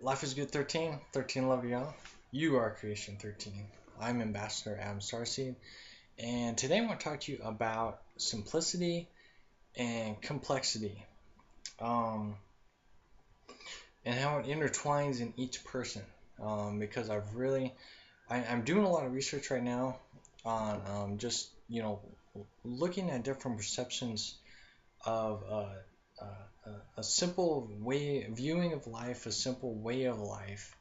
Life is good 13. 13 love y'all. You are creation 13. I'm Ambassador Adam Starseed, and today I want to talk to you about simplicity and complexity, um, and how it intertwines in each person. Because I'm doing a lot of research right now on just looking at different perceptions of a simple way viewing of life, a simple way of life,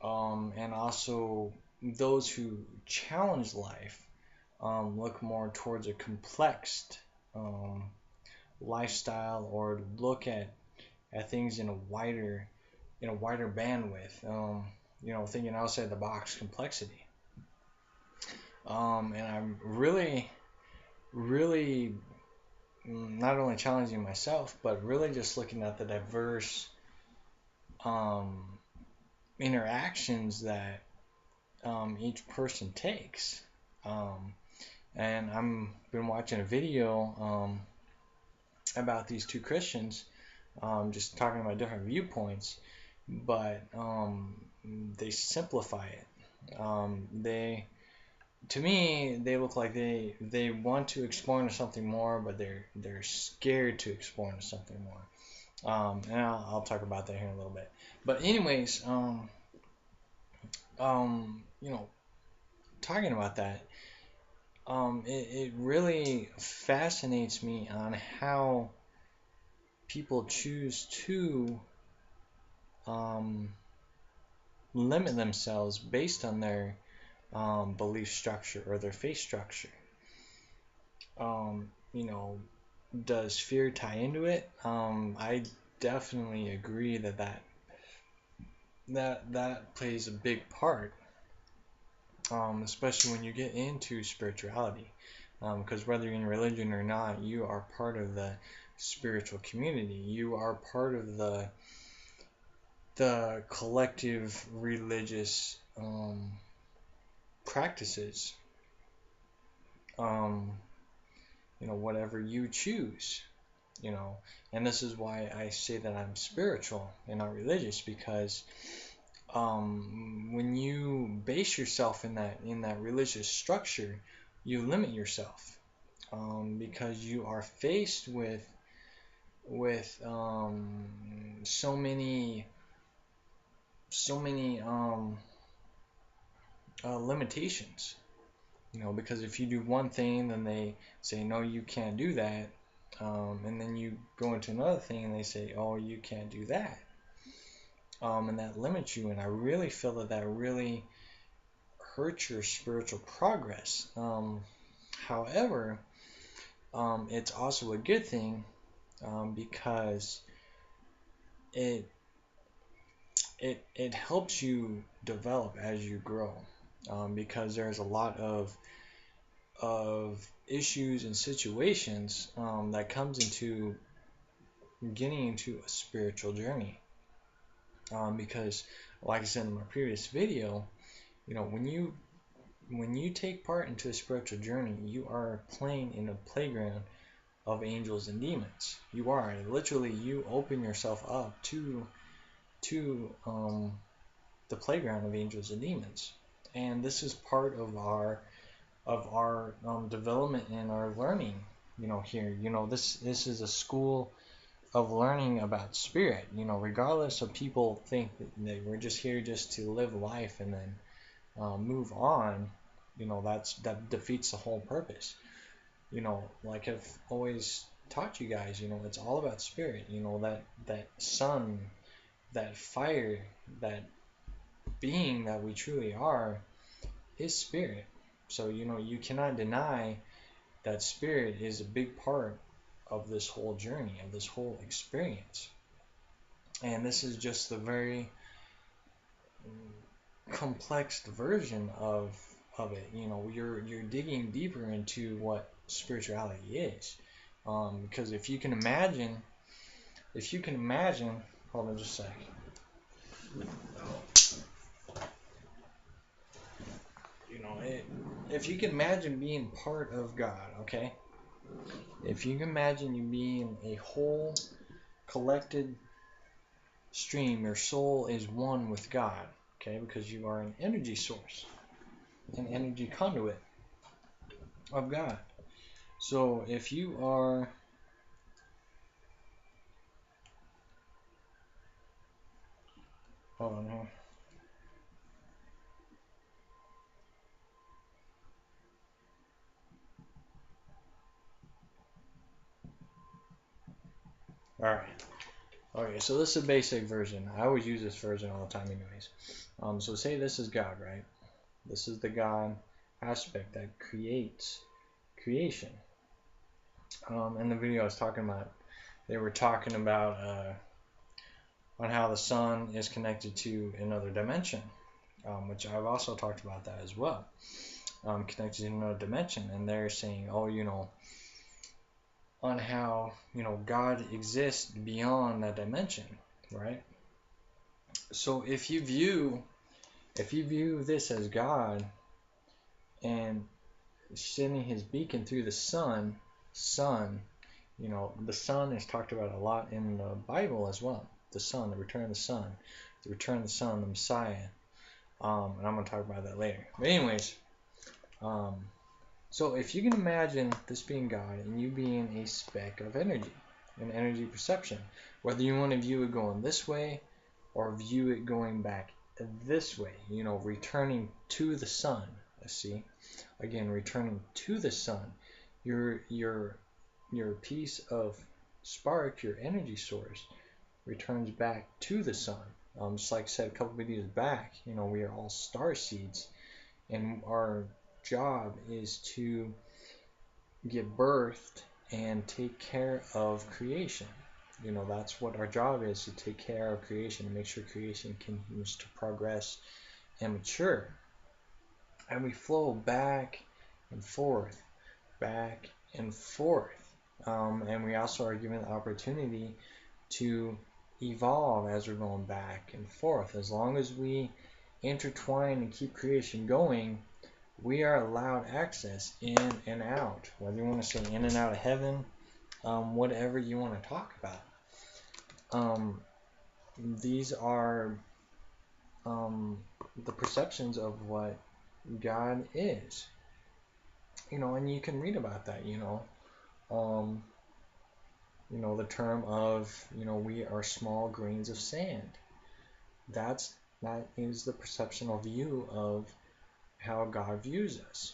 and also those who challenge life look more towards a complex um, lifestyle, or look at things in a wider bandwidth. Thinking outside the box complexity. And I'm really not only challenging myself, but really just looking at the diverse um, interactions that each person takes. Um, and I'm been watching a video about these two Christians, just talking about different viewpoints, but they simplify it. To me, they look like they want to explore into something more, but they're scared to explore into something more. And I'll talk about that here in a little bit. But anyways, you know, talking about that, it really fascinates me on how people choose to um, limit themselves based on their belief structure or their faith structure. Um, you know, does fear tie into it? I definitely agree that plays a big part, especially when you get into spirituality. Because whether you're in religion or not, you are part of the spiritual community. You are part of the collective religious practices. Um, whatever you choose. You know, and this is why I say that I'm spiritual and not religious, because when you base yourself in that religious structure, you limit yourself, because you are faced with so many limitations. Because if you do one thing, then they say no, you can't do that, and then you go into another thing, and they say, oh, you can't do that, and that limits you. And I really feel that really hurts your spiritual progress. However, it's also a good thing, because it it helps you develop as you grow, because there's a lot of issues and situations that comes into getting into a spiritual journey, because like I said in my previous video, when you take part into a spiritual journey, you are playing in a playground of angels and demons. You are literally, you open yourself up to the playground of angels and demons, and this is part of our development and our learning. Here, this is a school of learning about spirit. Regardless of people think that we're just here just to live life and then move on. That defeats the whole purpose. Like I've always taught you guys, it's all about spirit. That sun, that fire, that being that we truly are is spirit. So you cannot deny that spirit is a big part of this whole journey, of this whole experience. And this is just the very complex version of it. You're digging deeper into what spirituality is. Because if you can imagine, hold on just a sec. If you can imagine being part of God, okay? If you can imagine you being a whole collected stream. Your soul is one with God, okay? Because you are an energy source, an energy conduit of God. So if you are, hold on here. All right. Okay, so this is a basic version. I always use this version all the time anyways. So say this is God, right? This is the God aspect that creates creation. In the video I was talking about, they were talking about on how the sun is connected to another dimension, which I've also talked about that as well, connected to another dimension. And they're saying, oh, on how, God exists beyond that dimension, right? So if you view this as God and sending his beacon through the sun, the sun is talked about a lot in the Bible as well. The sun, the return of the sun, the Messiah. And I'm going to talk about that later. But anyways, so if you can imagine this being God and you being a speck of energy, an energy perception, whether you want to view it going this way or view it going back this way, returning to the sun. See, again, returning to the sun, your piece of spark, your energy source, returns back to the sun. Just like I said a couple videos back, we are all star seeds, and our job is to give birth and take care of creation. That's what our job is, to take care of creation and make sure creation continues to progress and mature. And we flow back and forth, back and forth. And we also are given the opportunity to evolve as we're going back and forth. As long as we intertwine and keep creation going, we are allowed access in and out, whether you want to say in and out of heaven, whatever you want to talk about. These are the perceptions of what God is, and you can read about that, the term of, we are small grains of sand. That is the perceptional view of how God views us.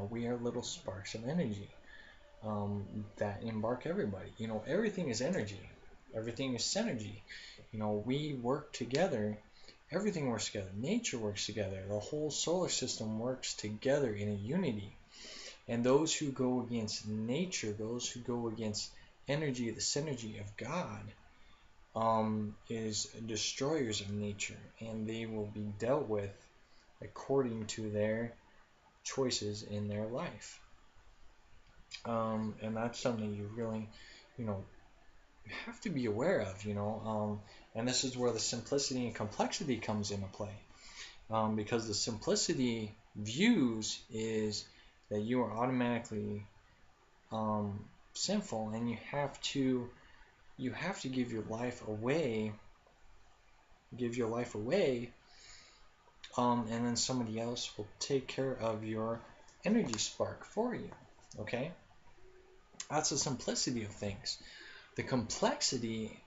We are little sparks of energy that embark everybody. Everything is energy. Everything is synergy. We work together. Everything works together. Nature works together. The whole solar system works together in a unity. And those who go against nature, those who go against energy, the synergy of God, is destroyers of nature, and they will be dealt with according to their choices in their life. And that's something you really, have to be aware of, and this is where the simplicity and complexity comes into play. Because the simplicity views is that you are automatically sinful, and you have to give your life away, and then somebody else will take care of your energy spark for you. Okay, that's the simplicity of things. The complexity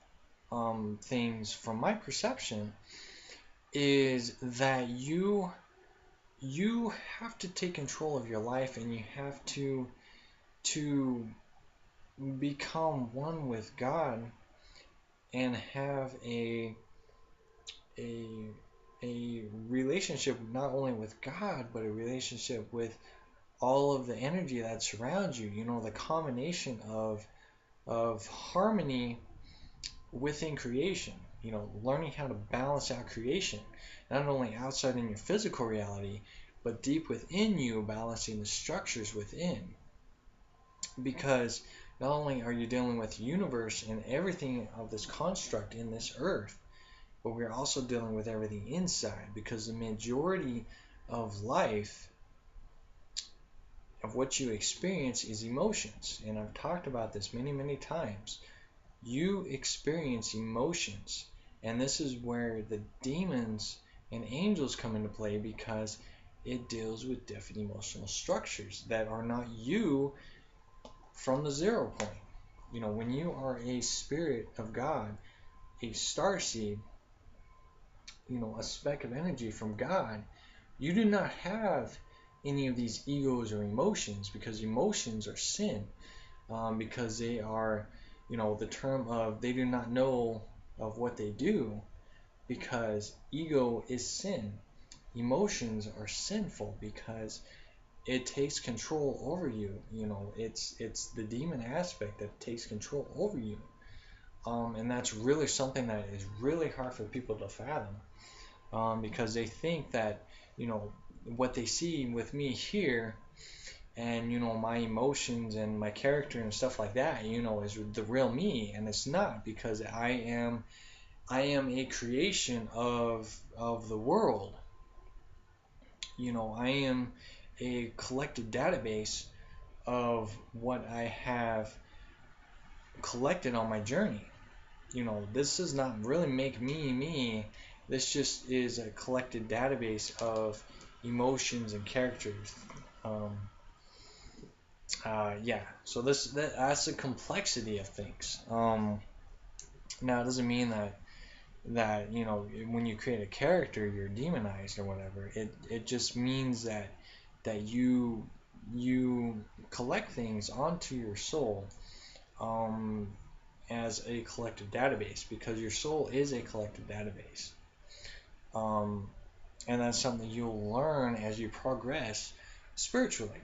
things, from my perception, is that you have to take control of your life, and you have to become one with God and have a relationship not only with God, but a relationship with all of the energy that surrounds you. The combination of harmony within creation. Learning how to balance out creation, not only outside in your physical reality, but deep within you, balancing the structures within. Because not only are you dealing with the universe and everything of this construct in this earth, but we're also dealing with everything inside, because the majority of life, of what you experience, is emotions. And I've talked about this many, many times. You experience emotions, And this is where the demons and angels come into play, because it deals with different emotional structures that are not you from the 0 point. When you are a spirit of God, a starseed, a speck of energy from God, you do not have any of these egos or emotions, because emotions are sin, because they are, the term of they do not know of what they do, because ego is sin. Emotions are sinful because it takes control over you. It's the demon aspect that takes control over you. And that's really something that is really hard for people to fathom, because they think that, what they see with me here, and my emotions and my character and stuff like that, is the real me, and it's not, because I am a creation of the world. I am a collected database of what I have collected on my journey. This does not really make me me. This just is a collected database of emotions and characters. Um, yeah. So that's the complexity of things. Now it doesn't mean that when you create a character you're demonized or whatever. It just means that you collect things onto your soul, um, as a collective database, because your soul is a collective database. Um, and that's something you'll learn as you progress spiritually,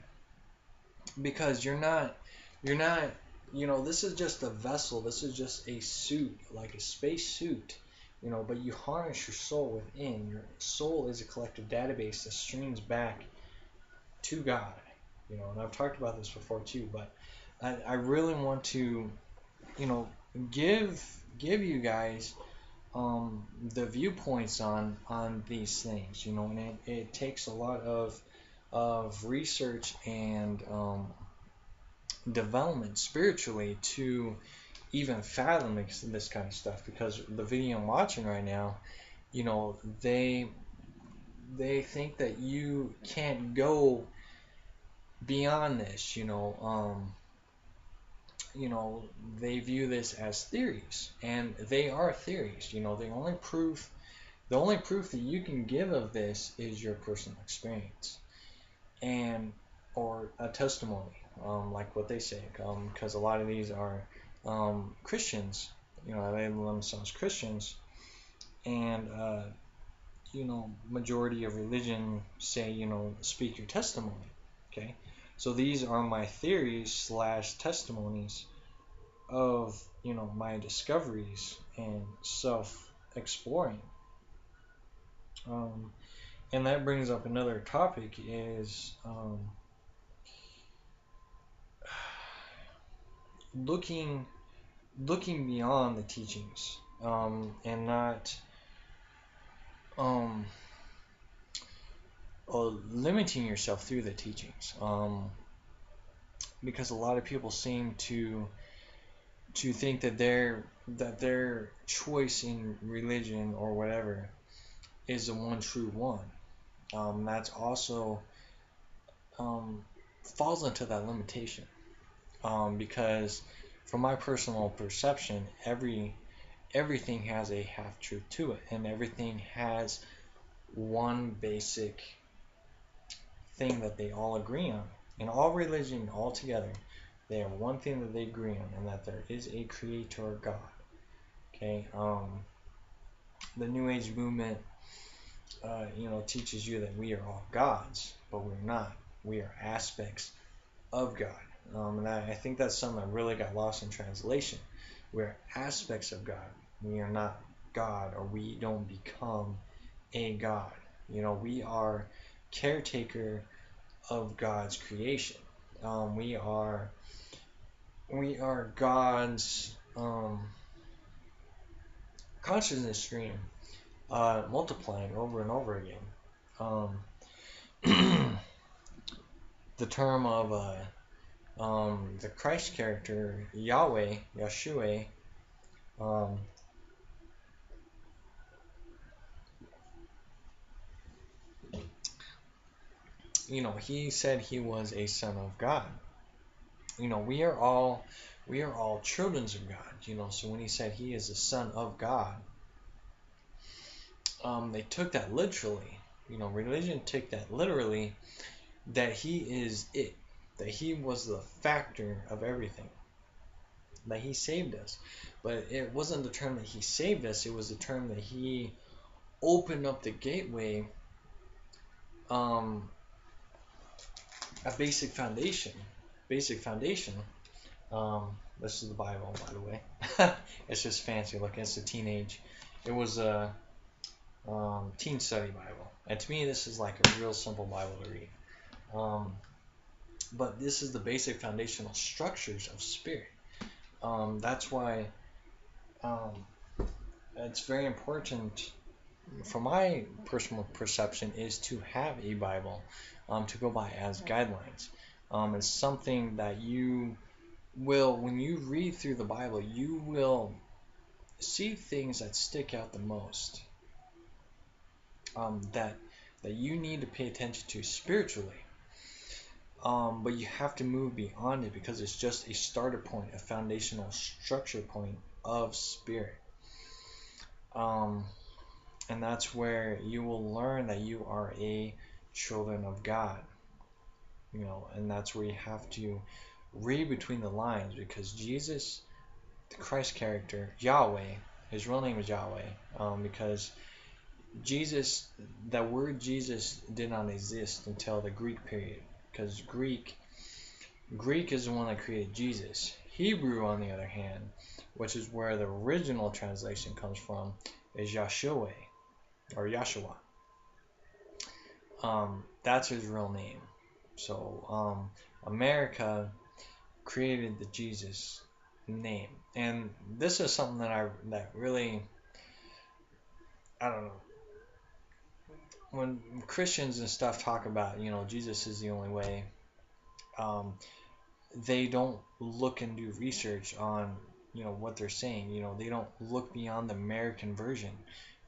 because you're not this is just a vessel, this is just a suit, like a space suit, but you harness your soul within. Your soul is a collective database that streams back to God. And I've talked about this before too, but I really want to, you know give you guys the viewpoints on these things, and it takes a lot of research and development spiritually to even fathom this kind of stuff, because the video I'm watching right now, you know, they they think that you can't go beyond this, you know, they view this as theories, and they are theories. The only proof that you can give of this is your personal experience, and or a testimony, like what they say, because a lot of these are Christians. They label themselves Christians, and majority of religion say, speak your testimony. Okay, so these are my theories slash testimonies of my discoveries and self exploring. Um, and that brings up another topic, is looking looking beyond the teachings, and not um, limiting yourself through the teachings, because a lot of people seem to think that their choice in religion or whatever is the one true one. That's also um, falls into that limitation, because from my personal perception, everything has a half truth to it, and everything has one basic thing that they all agree on. In all religion, all together, they have one thing that they agree on, and that there is a creator God. Okay, the New Age movement, teaches you that we are all gods, but we're not. We are aspects of God, and I think that's something that really got lost in translation. We're aspects of God. We are not God, or we don't become a God. We are caretaker of God's creation. We are God's consciousness stream, multiplying over and over again. Um, the term of the Christ character Yahweh, Yeshua, um, he said he was a son of God. We are all children of God. So when he said he is the son of God, they took that literally. Religion took that literally, that he is it, that he was the factor of everything, that he saved us. But it wasn't the term that he saved us, it was the term that he opened up the gateway, um, a basic foundation. Basic foundation. This is the Bible, by the way. It's just fancy looking. It's a teenage. It was a teen study Bible, and to me, this is like a real simple Bible to read. But this is the basic foundational structures of spirit. That's why it's very important, from my personal perception, is to have a Bible to go by as guidelines. It's something that you will, when you read through the Bible, you will see things that stick out the most, that you need to pay attention to spiritually. But you have to move beyond it, because it's just a starter point, a foundational structure point of spirit. And that's where you will learn that you are a children of God. And that's where you have to read between the lines, because Jesus, the Christ character, Yahweh, his real name is Yahweh, because Jesus, that word Jesus did not exist until the Greek period, because Greek is the one that created Jesus. Hebrew, on the other hand, which is where the original translation comes from, is Yahshua, or Yahshua. That's his real name. So America created the Jesus name, and this is something that really, I don't know. When Christians and stuff talk about, Jesus is the only way, they don't look and do research on, what they're saying. They don't look beyond the American version.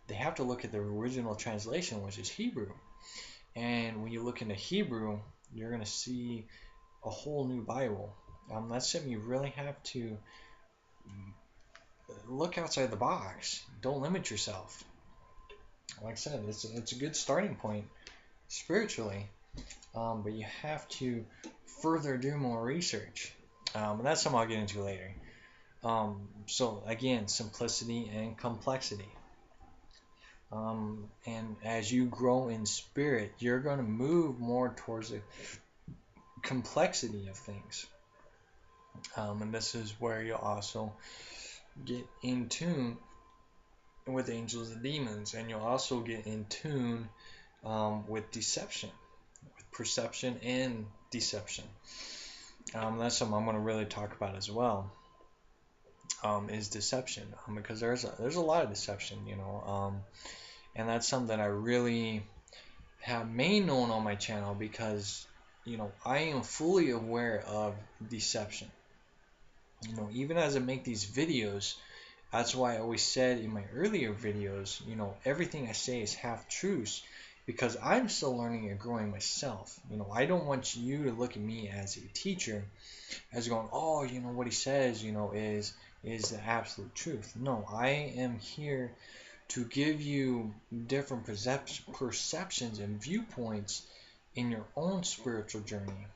They have to look at the original translation, which is Hebrew. And when you look into Hebrew, you're going to see a whole new Bible. That's something you really have to look outside the box. Don't limit yourself. Like I said, it's a good starting point spiritually, but you have to further do more research. And that's something I'll get into later. So again, simplicity and complexity. And as you grow in spirit, you're going to move more towards the complexity of things. And this is where you'll also get in tune with angels and demons, and you'll also get in tune with deception, with perception and deception. That's something I'm going to really talk about as well. Is deception, because there's a lot of deception, and that's something that I really have made known on my channel, because I am fully aware of deception. Even as I make these videos, that's why I always said in my earlier videos, everything I say is half truths, because I'm still learning and growing myself. I don't want you to look at me as a teacher as going, oh, what he says, is the absolute truth. No, I am here to give you different perceptions and viewpoints in your own spiritual journey,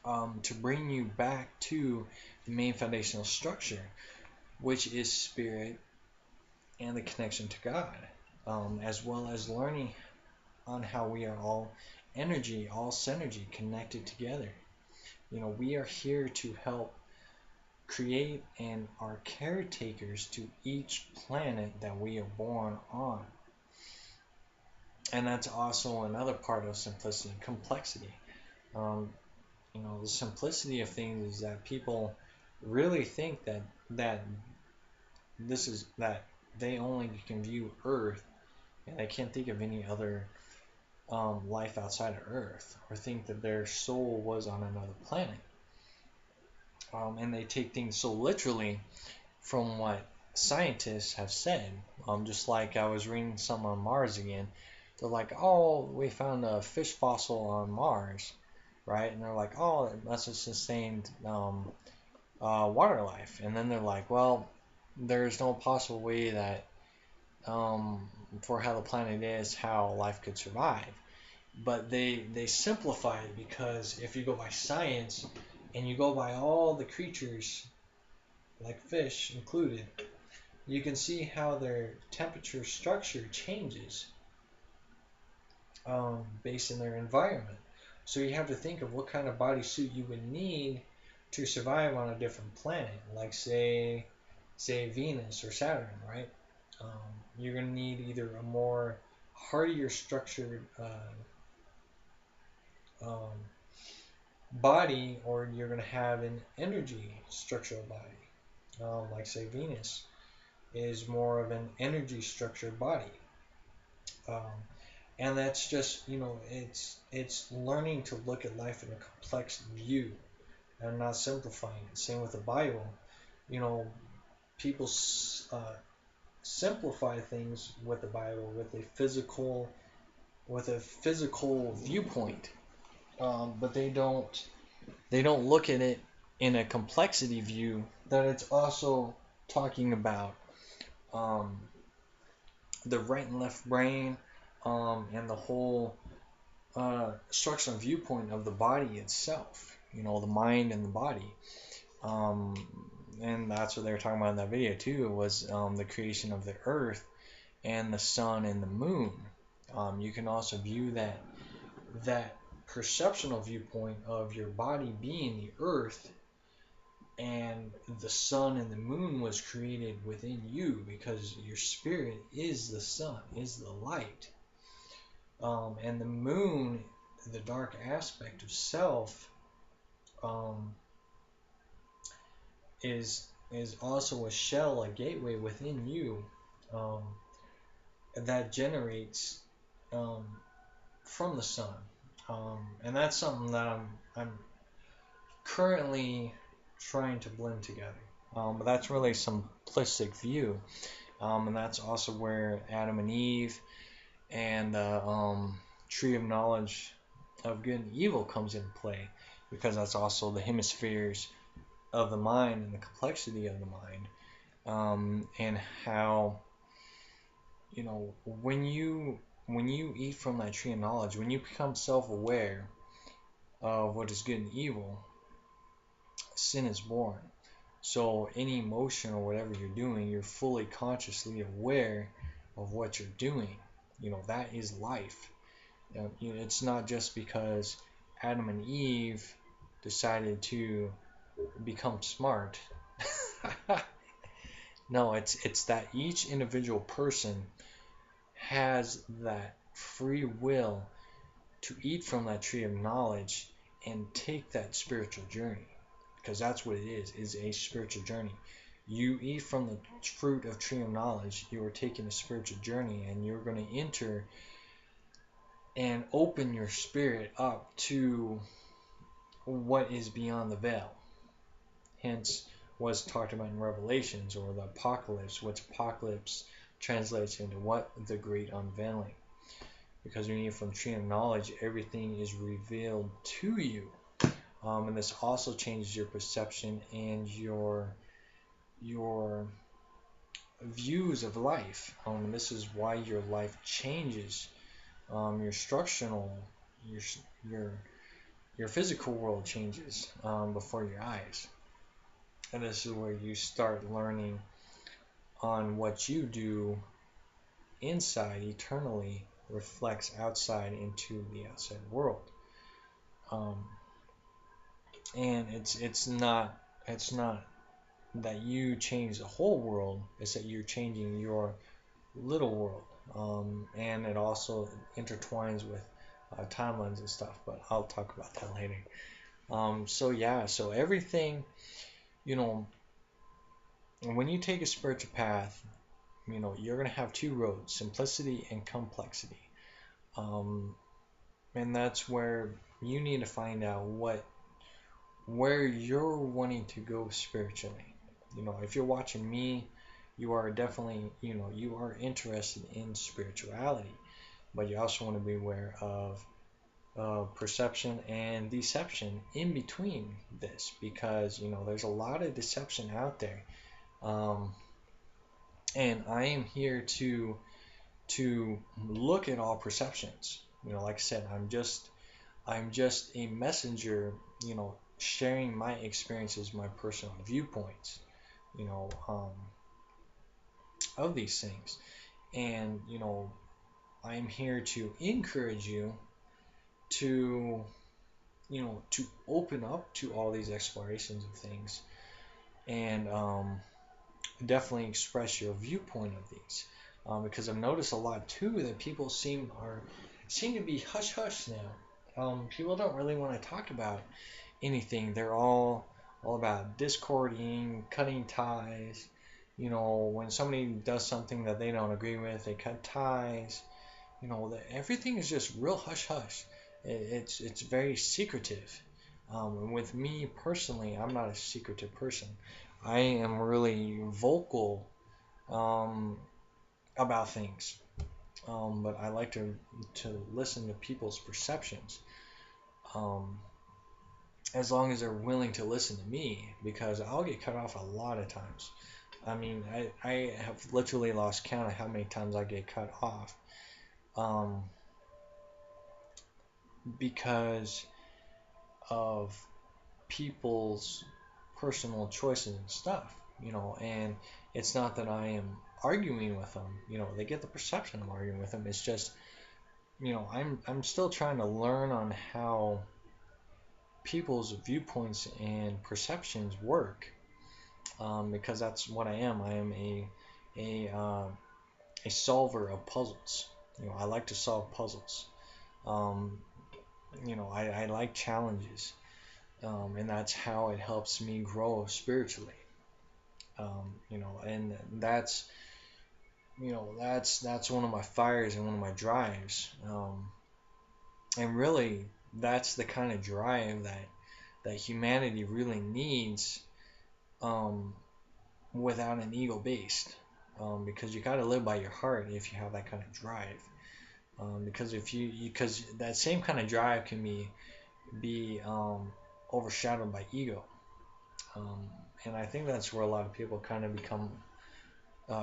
to bring you back to the main foundational structure, which is spirit and the connection to God, as well as learning on how we are all energy, all synergy, connected together. We are here to help create and are caretakers to each planet that we are born on. And that's also another part of simplicity and complexity. The simplicity of things is that people really think that they only can view Earth, and they can't think of any other life outside of Earth, or think that their soul was on another planet. And they take things so literally from what scientists have said. Just like I was reading some on Mars again, They're like, oh, we found a fish fossil on Mars, right? And they're like, oh, it must have sustained water life. And then they're like, well, there's no possible way that for how the planet is, how life could survive. But they simplify it because if you go by science and you go by all the creatures, like fish included, you can see how their temperature structure changes based on their environment. So you have to think of what kind of bodysuit you would need to survive on a different planet, like say Venus or Saturn, right? You're going to need either a more hardier structured um, body, or you're going to have an energy structural body. Like say Venus is more of an energy structured body. Um, and that's just, it's learning to look at life in a complex view and not simplifying it. Same with the Bible. You know, people simplify things with the Bible with a physical viewpoint, but they don't look at it in a complexity view that it's also talking about um, the right and left brain, and the whole structural viewpoint of the body itself. The mind and the body. Um, and that's what they were talking about in that video too, was the creation of the earth and the sun and the moon. You can also view that perceptional viewpoint of your body being the earth, and the sun and the moon was created within you because your spirit is the sun, is the light. And the moon, the dark aspect of self, um, is also a shell, a gateway within you, um, that generates um, from the sun. And that's something that I'm currently trying to blend together. But that's really a simplistic view. And that's also where Adam and Eve and the tree of knowledge of good and evil comes into play, because that's also the hemispheres of the mind and the complexity of the mind, and how when you eat from that tree of knowledge, when you become self-aware of what is good and evil, sin is born. So any emotion or whatever you're doing, you're fully consciously aware of what you're doing. That is life. It's not just because Adam and Eve decided to become smart. No, it's that each individual person has that free will to eat from that tree of knowledge and take that spiritual journey, because that's what it is a spiritual journey. You eat from the fruit of tree of knowledge, you are taking a spiritual journey, and you're going to enter and open your spirit up to what is beyond the veil. Hence what's talked about in Revelations, or the apocalypse, which apocalypse translates into what? The great unveiling. Because when you're from tree of knowledge, everything is revealed to you. And this also changes your perception and your views of life. This is why your life changes. Your structural, your your your physical world changes before your eyes. And this is where you start learning on what you do inside eternally reflects outside into the outside world. Um, and it's not that you change the whole world, it's that you're changing your little world. And it also intertwines with timelines and stuff, but I'll talk about that later. So everything, you know, when you take a spiritual path, you're going to have two roads: simplicity and complexity. Um, and that's where you need to find out where you're wanting to go spiritually. If you're watching me, you are definitely, you are interested in spirituality. but you also want to be aware of perception and deception in between this, because there's a lot of deception out there, um, and I am here to look at all perceptions. Like I said, I'm just a messenger, sharing my experiences, my personal viewpoints, you know, um, of these things. And, I'm here to encourage you to, to open up to all these explorations of things, and definitely express your viewpoint of these. Because I've noticed a lot too that people seem to be hush hush now. People don't really want to talk about anything. They're all about discording, cutting ties. When somebody does something that they don't agree with, they cut ties. Everything is just real hush hush. It's very secretive. And with me personally, I'm not a secretive person. I am really vocal um, about things. But I like to listen to people's perceptions. Um, as long as they're willing to listen to me, because I'll get cut off a lot of times. I mean, I have literally lost count of how many times I get cut off, um, because of people's personal choices and stuff, and it's not that I am arguing with them. They get the perception I'm arguing with them. It's just, I'm still trying to learn on how people's viewpoints and perceptions work, because that's what I am. I am a a solver of puzzles. I like to solve puzzles. Um, I like challenges, and that's how it helps me grow spiritually. And that's one of my fires and one of my drives. And really, that's the kind of drive that humanity really needs, um, without an ego based. Because you got to live by your heart if you have that kind of drive. Because because that same kind of drive can be overshadowed by ego. Um, and I think that's where a lot of people kind of become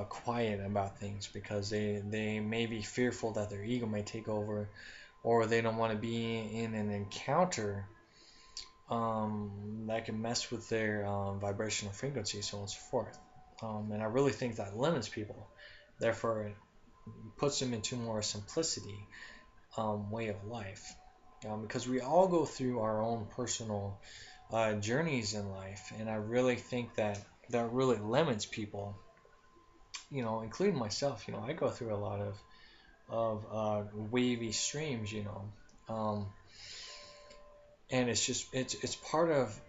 quiet about things, because they may be fearful that their ego may take over, or they don't want to be in an encounter that can mess with their vibrational frequency, so on and so forth. And I really think that limits people. Therefore, it puts them into more simplicity way of life. Because we all go through our own personal journeys in life, and I really think that really limits people, including myself. I go through a lot of wavy streams, and it's just it's part of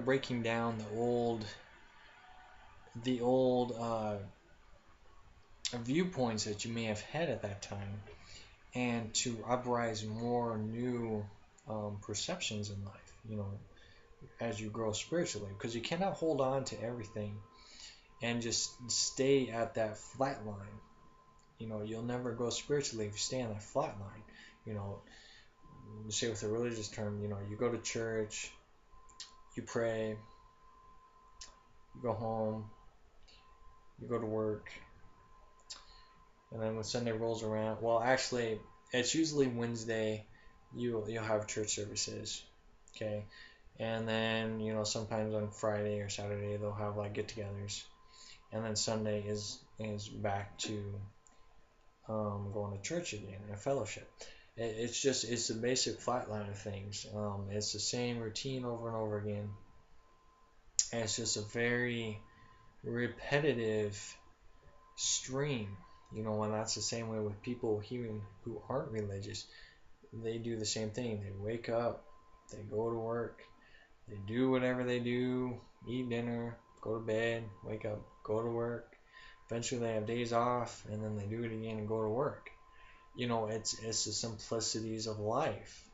breaking down the old viewpoints that you may have had at that time, and to uprise more new perceptions in life, as you grow spiritually, because you cannot hold on to everything and just stay at that flat line. You'll never grow spiritually if you stay on that flat line. You know, say with a religious term, you go to church, you pray, you go home, you go to work, and then when Sunday rolls around, well, actually, it's usually Wednesday. You'll have church services, okay, and then sometimes on Friday or Saturday they'll have like get-togethers, and then Sunday is back to going to church again and fellowship. It's the basic flat line of things. It's the same routine over and over again, and it's just a very repetitive stream. And that's the same way with people even who aren't religious. They do the same thing. They wake up, they go to work, they do whatever they do, eat dinner, go to bed, wake up, go to work. Eventually they have days off, and then they do it again and go to work. It's the simplicities of life,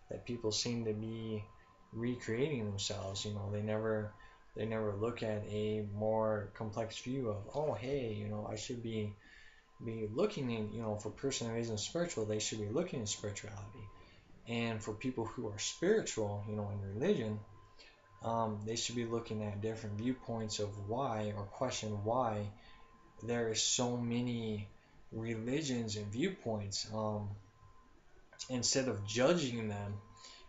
that people seem to be recreating themselves. They never look at a more complex view of, oh, hey, I should be be looking in, for a person who isn't spiritual, they should be looking at spirituality. And for people who are spiritual, in religion, they should be looking at different viewpoints of why, or question why there is so many religions and viewpoints. Instead of judging them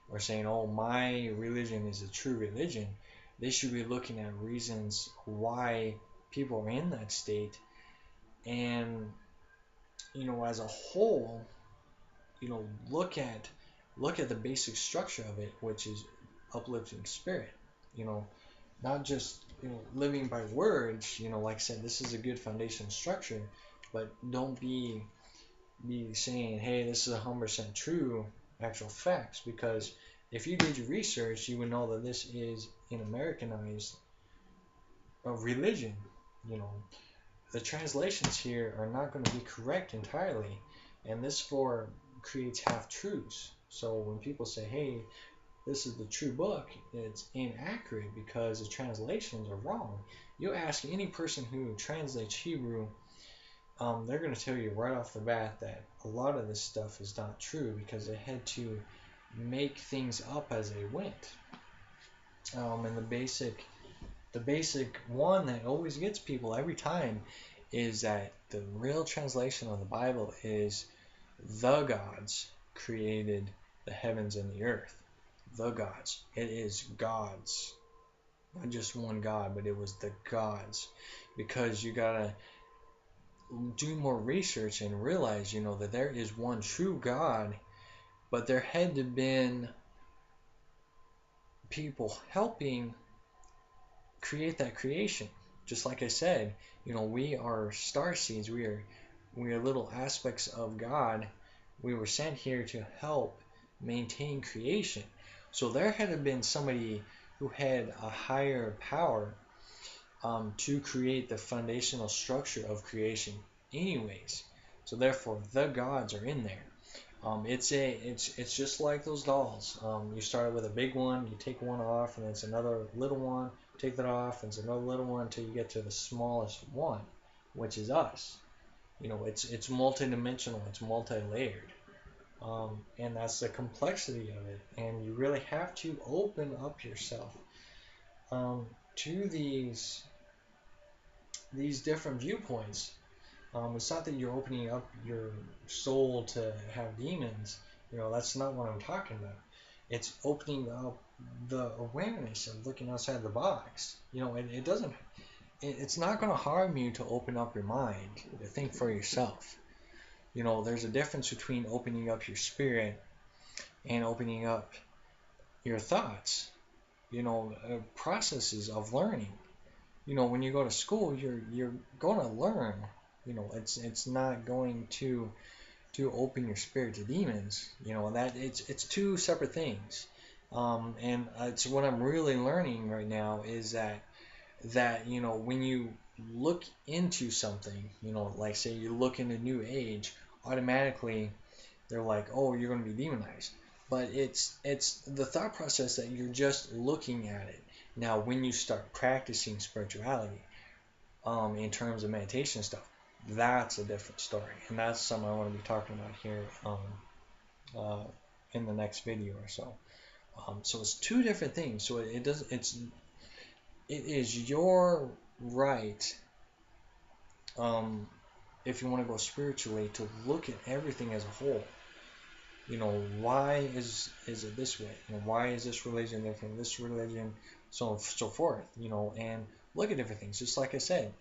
or saying, oh, my religion is a true religion, they should be looking at reasons why people are in that state. And, as a whole, look at the basic structure of it, which is uplifting spirit. Not just living by words. Like I said, this is a good foundation structure, but don't be saying, hey, this is 100% true, actual facts, because if you did your research, you would know that this is an Americanized religion. The translations here are not going to be correct entirely, and this creates half truths. So when people say, hey, this is the true book, it's inaccurate because the translations are wrong. You ask any person who translates Hebrew, they're going to tell you right off the bat that a lot of this stuff is not true because they had to make things up as they went. And the basic one that always gets people every time is that the real translation of the Bible is the gods created the heavens and the earth. The gods. It is gods. Not just one God, but it was the gods. Because you gotta do more research and realize, that there is one true God, but there had to been people helping create that creation. Just like I said, we are star seeds. We are little aspects of God. We were sent here to help maintain creation. So there had to been somebody who had a higher power to create the foundational structure of creation anyways. So therefore the gods are in there. It's just like those dolls. You start with a big one, you take one off, and it's another little one, take that off, and it's another little one until you get to the smallest one, which is us. It's multi-dimensional, it's multi-layered. And that's the complexity of it. And you really have to open up yourself to these different viewpoints. It's not that you're opening up your soul to have demons. That's not what I'm talking about. It's opening up the awareness of looking outside the box. It doesn't. It's not going to harm you to open up your mind, to think for yourself. There's a difference between opening up your spirit and opening up your thoughts. Processes of learning. When you go to school, you're going to learn. It's not going to open your spirit to demons. That it's two separate things. And it's what I'm really learning right now is that when you look into something, like say you look into New Age, automatically they're like, oh, you're going to be demonized. But it's the thought process that you're just looking at it. Now, when you start practicing spirituality, in terms of meditation stuff, that's a different story, and that's something I want to be talking about here in the next video or so. So it's two different things. So it is your right, if you want to go spiritually, to look at everything as a whole. Why is it this way? Why is this religion different? This religion, so forth. And look at different things. Just like I said,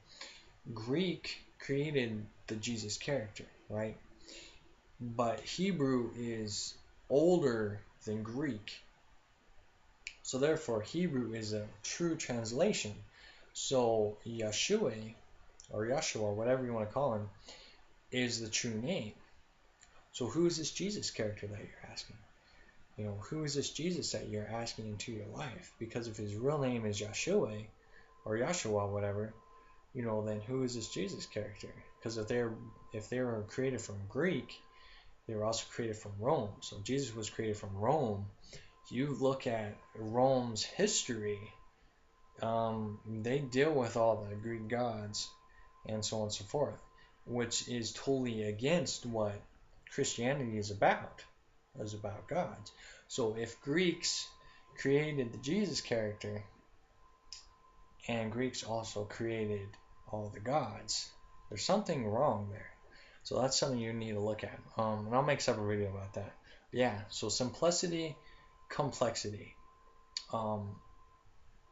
Greek created the Jesus character, right? But Hebrew is older than Greek. So therefore, Hebrew is a true translation. So Yeshua, or Yeshua, whatever you want to call him, is the true name. So who is this Jesus character that you're asking? Who is this Jesus that you're asking into your life? Because if his real name is Yeshua, or Yeshua, whatever, then who is this Jesus character? Because if they were created from Greek, they were also created from Rome. So Jesus was created from Rome. If you look at Rome's history, they deal with all the Greek gods and so on and so forth. which is totally against what Christianity is about. It's about gods. So if Greeks created the Jesus character, and Greeks also created all the gods, there's something wrong there. So that's something you need to look at. And I'll make a separate video about that. Yeah, so simplicity, complexity.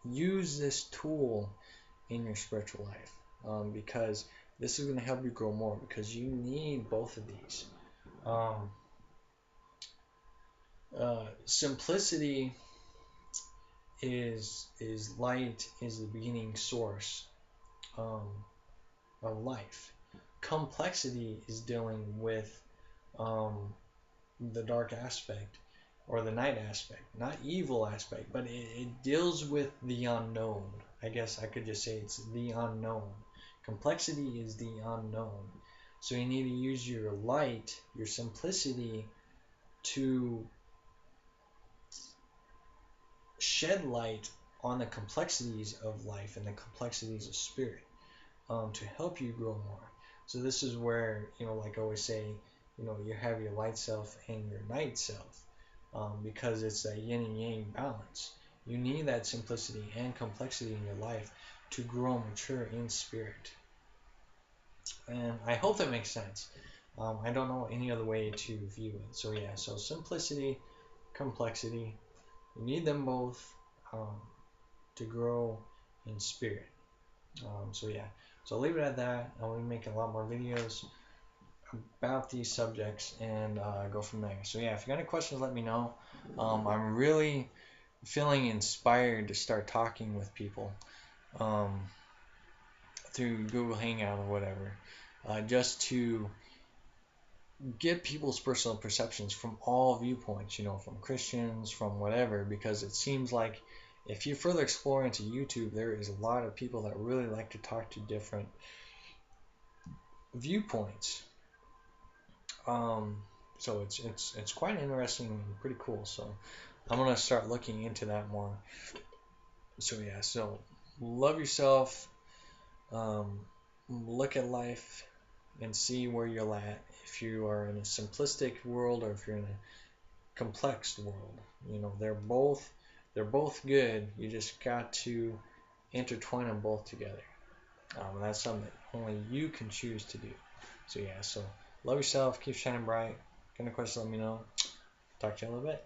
Use this tool in your spiritual life, because this is going to help you grow more, because you need both of these. Simplicity is light, is the beginning source of life. Complexity is dealing with the dark aspect, or the night aspect, not evil aspect, but it deals with the unknown. I guess I could just say it's the unknown. Complexity is the unknown. So you need to use your light, your simplicity, to shed light on the complexities of life and the complexities of spirit, to help you grow more. So this is where, like I always say, you have your light self and your night self, because it's a yin and yang balance. You need that simplicity and complexity in your life to grow and mature in spirit. And I hope that makes sense. I don't know any other way to view it. So yeah, so simplicity, complexity, you need them both to grow in spirit. So yeah, so I'll leave it at that. I'll be making a lot more videos about these subjects and go from there. So yeah, if you got any questions, let me know. I'm really feeling inspired to start talking with people through Google Hangout or whatever, just to get people's personal perceptions from all viewpoints, from Christians, from whatever, because it seems like if you further explore into YouTube, there is a lot of people that really like to talk to different viewpoints. So it's quite interesting and pretty cool. So I'm gonna start looking into that more. So yeah, so love yourself. Look at life and see where you're at. If you are in a simplistic world or if you're in a complex world, they're both good. You just got to intertwine them both together. And that's something that only you can choose to do. So yeah, so love yourself, keep shining bright. Got any questions, let me know. Talk to you in a little bit.